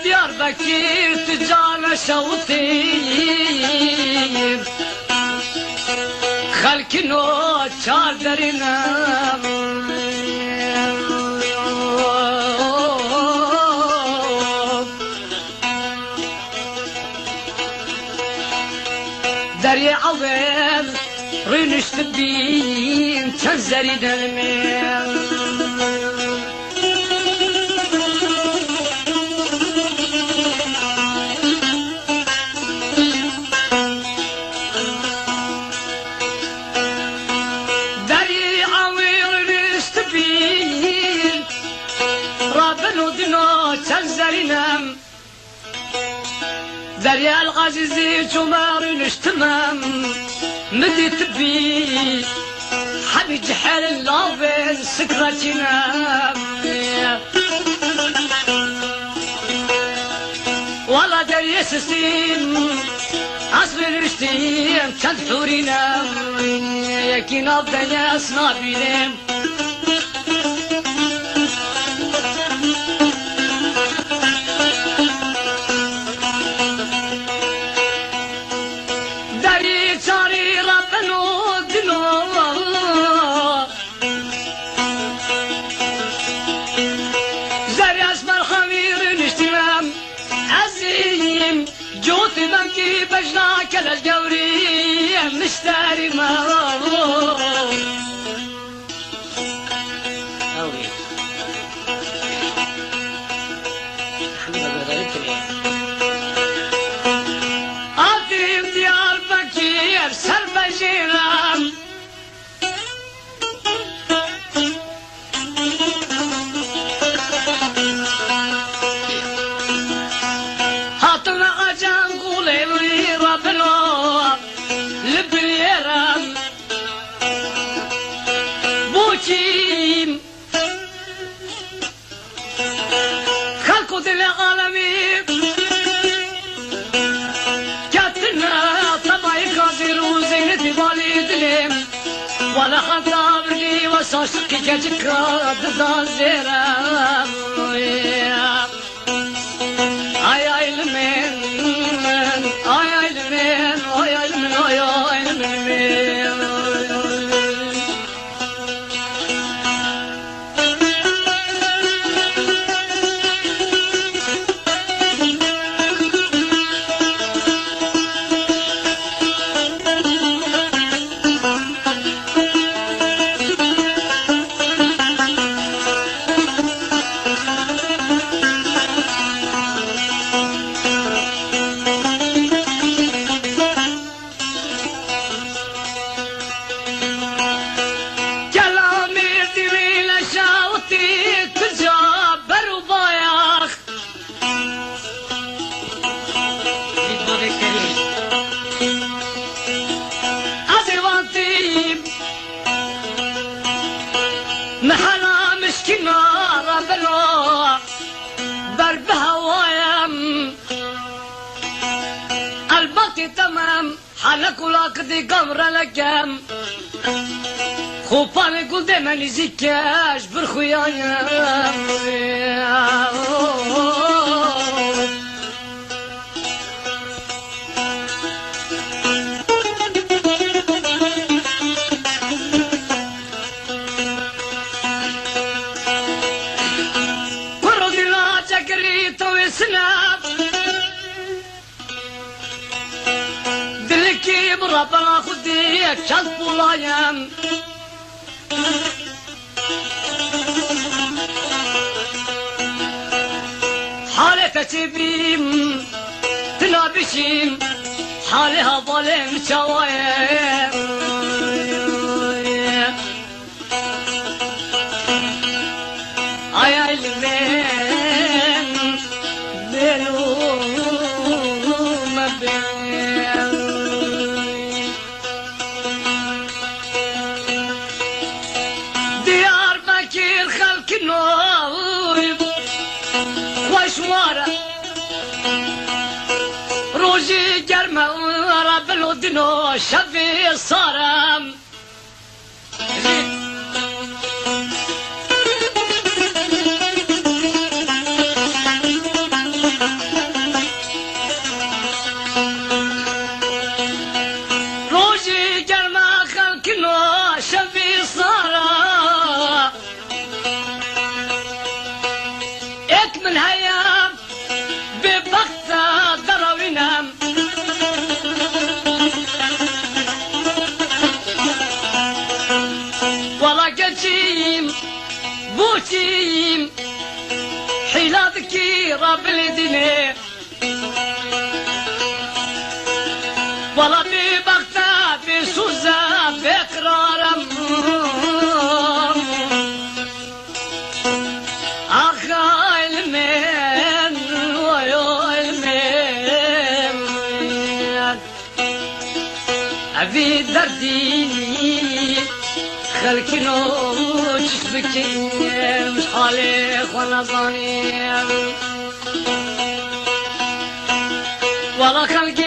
Diyarbakır tüccarına şavutayım Halkın o çardarına Derya avem rünüştü bin tenzeri dönmem دريا الغازي جمار نشتمم مديت بي حبي جحال اللافين سكرتنا والله دريا سسين أصبر رشتين كانت حورينا يكين أبدنا أصنابينين بنكي بجناك الجوري مشتري ما أطيب ديار بكير سر بجيران خلقوا دل العالمين كاتنا طبعي قادر وزينتي بالي دليم ولا خطاب لي وصاشقي كجكا ضد الزيران اي المين اي المين اي المين اي المين محلا مسكين ربنا ضرب هوايم الباقي تمام حالك ولاقدي قمر لكم خوبان يقول دايما يزيكاش برخويايم دلكي برابا خدي كشف ولايم حالة تبريم تنابشيم حالها ظلم شوايم اي المين بلو دياربكر خلق النوب وشوارع روجي جرمه رب الودنو شفي صارم بوچیم حیلات کی رب الدینه ولا ببغداد بسوزة بقرارم آخا المين ويو المين أبي درديني خلكنو جسمكي مش حالي وانا ظنين ولا خلقي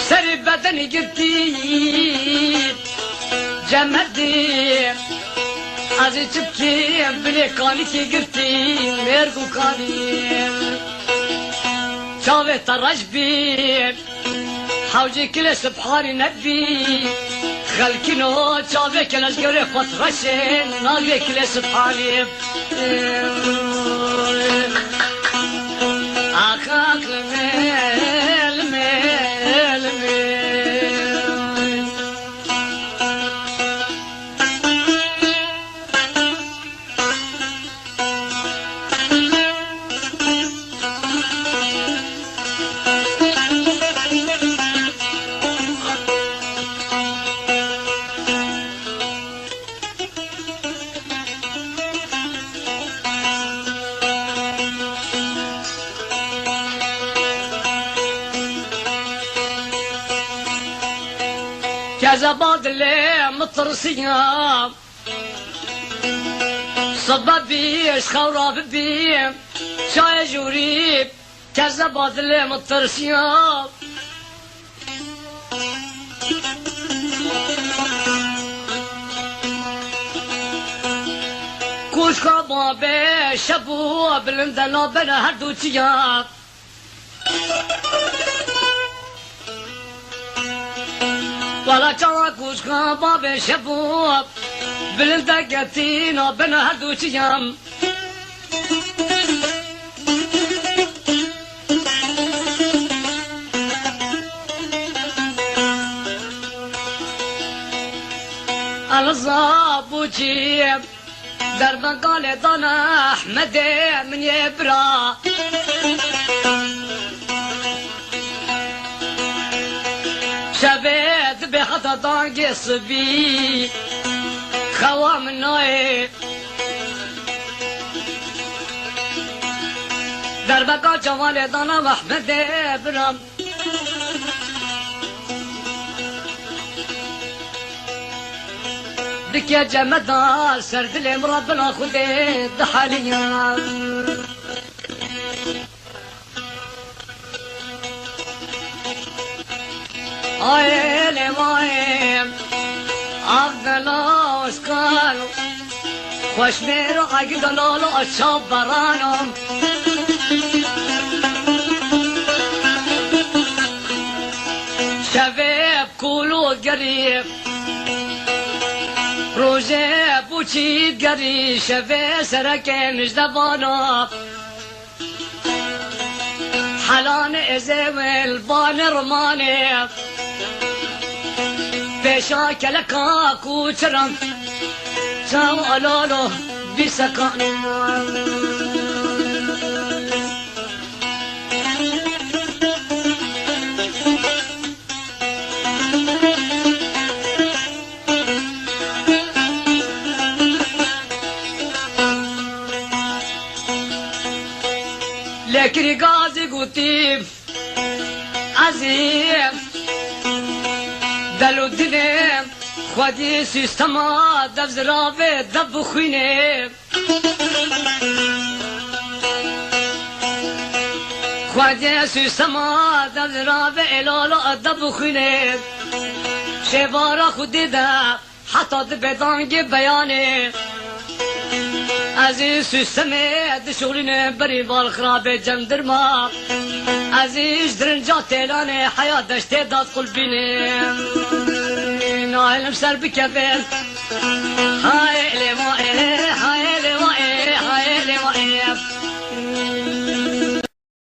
سري بدني قلتي جمدي عزي تبكي بلي كانتي قلتي ميرقو كاني شاوي ترجبي حوجي كل سبحاني نبي خلكنو شاوي كل سقوري فترشين ناقي كل سبحاني أخاك الميل ميل ميل كذبات اللي مطرسية صبابي خورا ببي شاي جوريب كذبات اللي مطرسية كوش كبابي شبو بلندنا بنا هردوتيا ولا تراكوش باب شبوب بلندقتينا بنا هدوشيام الزابوشي دربا قال دانا احمد من يبرا شبيت بحطة طاقي صبي خوام الناي دربكا جوالي دانا واحمد برام بك يا جمدا سرد لي مربنا خدي ضحاليا آیل مایم عبدالله اسکالو خوش میرو اگه دلالو اچاب برانم شباب کولو گریب روزه بوچید گری شبه سرکه مجدبانا حلان ازمل بان رمانه بشا كلكا كوچرم ساو علالو بسكان لكن غازي قوتي عزيز دلو دنه خودی سیستما دب زرابه دب بخوینه خودی سیستما دب زرابه الالو دب بخوینه شبارا خودی ده حتی دبدانگ بیانه از این سیستمه دشغلینه بری بال خرابه جمدر ما از ایش درنجا تیلانه حیات دشته داد قلبینه نايلم سر بكبل هاي لما